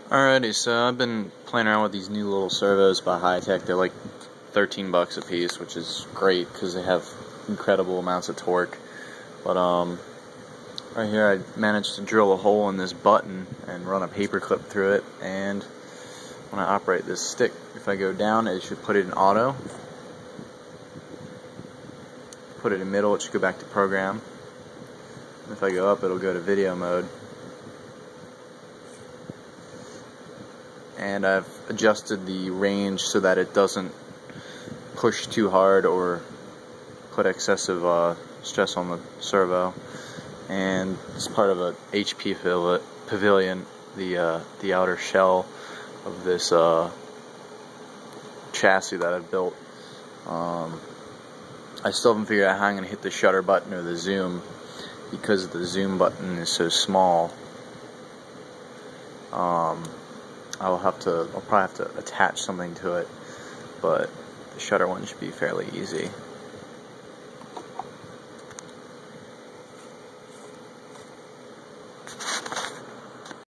Alrighty, so I've been playing around with these new little servos by Hi-Tech. They're like 13 bucks a piece, which is great because they have incredible amounts of torque. But right here I managed to drill a hole in this button and run a paper clip through it, and when I operate this stick, if I go down, it should put it in auto. Put it in middle, it should go back to program. If I go up, it'll go to video mode. And I've adjusted the range so that it doesn't push too hard or put excessive stress on the servo. And it's part of a HP Pavilion, the outer shell of this chassis that I've built. I still haven't figured out how I'm going to hit the shutter button or the zoom, because the zoom button is so small. I'll probably have to attach something to it, but the shutter one should be fairly easy.